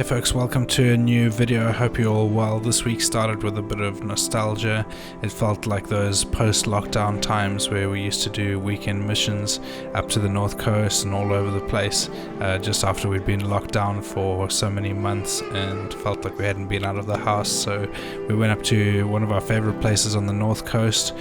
Hey folks, welcome to a new video. I hope you're all well. This week started with a bit of nostalgia. It felt like those post-lockdown times where we used to do weekend missions up to the north coast and all over the place, just after we'd been locked down for so many months and felt like we hadn't been out of the house. So we went up to one of our favorite places on the north coast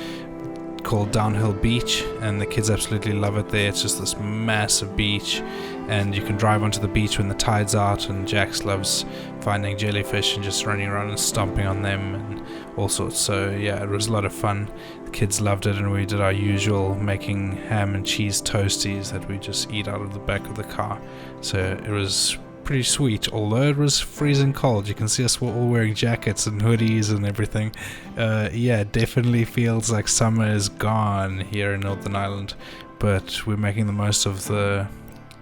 called Downhill Beach, and the kids absolutely love it there. It's just this massive beach, and you can drive onto the beach when the tide's out, and Jax loves finding jellyfish and just running around and stomping on them and all sorts. So yeah, it was a lot of fun. The kids loved it, and we did our usual making ham and cheese toasties that we just eat out of the back of the car. So it was pretty sweet, although it was freezing cold. You can see us all wearing jackets and hoodies and everything. Yeah, it definitely feels like summer is gone here in Northern Ireland, but we're making the most of the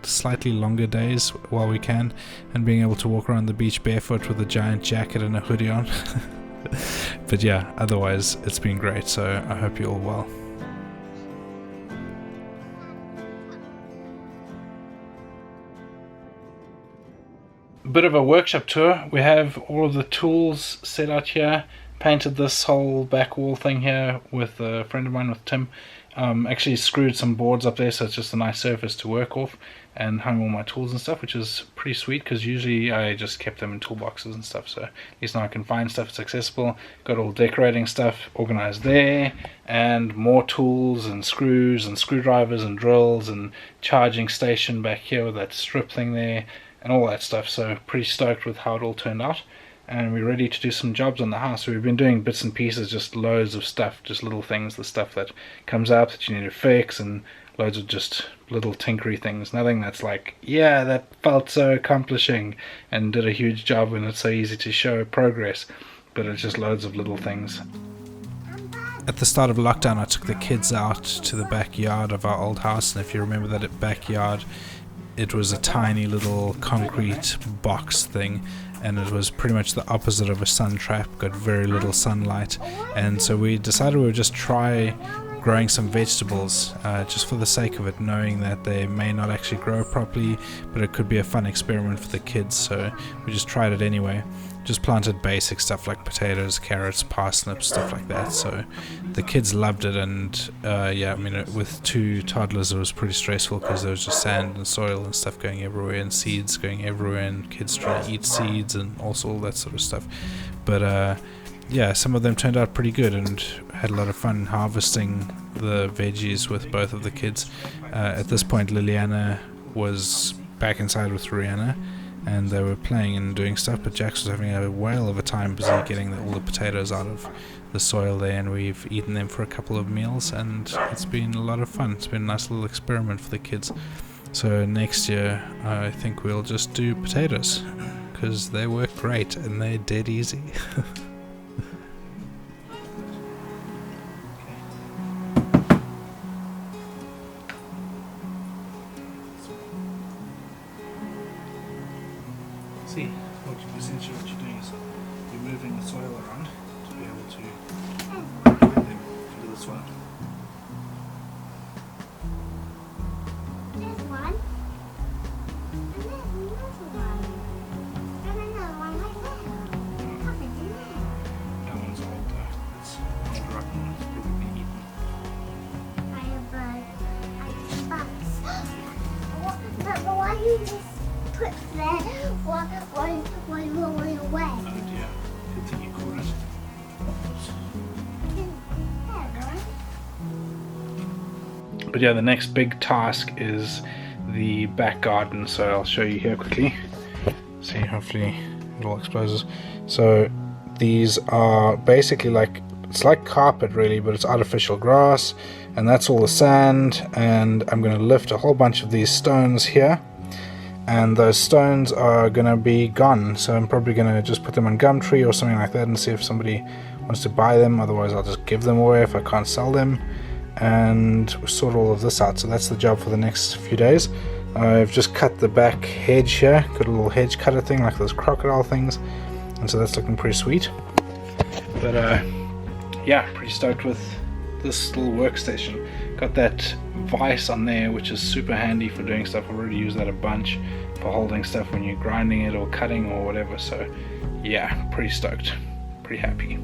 slightly longer days while we can, and being able to walk around the beach barefoot with a giant jacket and a hoodie on. But yeah, otherwise it's been great, so I hope you're all well. Bit of a workshop tour. We have all of the tools set out here. Painted this whole back wall thing here with a friend of mine, with Tim. Actually screwed some boards up there so it's just a nice surface to work off, and hung all my tools and stuff, which is pretty sweet because usually I just kept them in toolboxes and stuff, so at least now I can find stuff, it's accessible. Got all decorating stuff organized there, and more tools and screws and screwdrivers and drills and charging station back here with that strip thing there and all that stuff. So pretty stoked with how it all turned out, and we're ready to do some jobs on the house. So we've been doing bits and pieces, just loads of stuff, just little things, the stuff that comes out that you need to fix, and loads of just little tinkery things. Nothing that's like, yeah, that felt so accomplishing and did a huge job and it's so easy to show progress, but it's just loads of little things. At the start of lockdown, I took the kids out to the backyard of our old house, and if you remember that backyard, it was a tiny little concrete box thing, and it was pretty much the opposite of a sun trap, got very little sunlight, and so we decided we would just try growing some vegetables, just for the sake of it, knowing that they may not actually grow properly, but it could be a fun experiment for the kids. So we just tried it anyway. Just planted basic stuff like potatoes, carrots, parsnips, stuff like that. So the kids loved it, and yeah, I mean, with two toddlers it was pretty stressful because there was just sand and soil and stuff going everywhere, and seeds going everywhere, and kids trying to eat seeds and also all that sort of stuff. But yeah, some of them turned out pretty good, and had a lot of fun harvesting the veggies with both of the kids. At this point, Liliana was back inside with RIANNA, and they were playing and doing stuff, but Jax was having a whale of a time busy getting all the potatoes out of the soil there, and we've eaten them for a couple of meals, and it's been a lot of fun. It's been a nice little experiment for the kids. So next year I think we'll just do potatoes, because they work great and they're dead easy. See, essentially what you're doing is you're moving the soil around to be able to plant them into the soil. There's one, and there's another one, and another one right there. How big is that? That one's old though. It's old rotten. It's probably been eaten. I have a box. But why do you just put that one rolling away? Oh dear. Good thing you caught it. But yeah, the next big task is the back garden, so I'll show you here quickly. See, hopefully it all exposes. So these are basically like, it's like carpet really, but it's artificial grass, and that's all the sand, and I'm going to lift a whole bunch of these stones here, and those stones are going to be gone, so I'm probably going to just put them on Gumtree or something like that and see if somebody wants to buy them. Otherwise I'll just give them away if I can't sell them, and sort all of this out. So that's the job for the next few days. I've just cut the back hedge here, got a little hedge cutter thing like those crocodile things, and so that's looking pretty sweet. But yeah, pretty stoked with this little workstation. Got that vise on there, which is super handy for doing stuff. I've already used that a bunch for holding stuff when you're grinding it or cutting or whatever. So yeah, pretty stoked, pretty happy.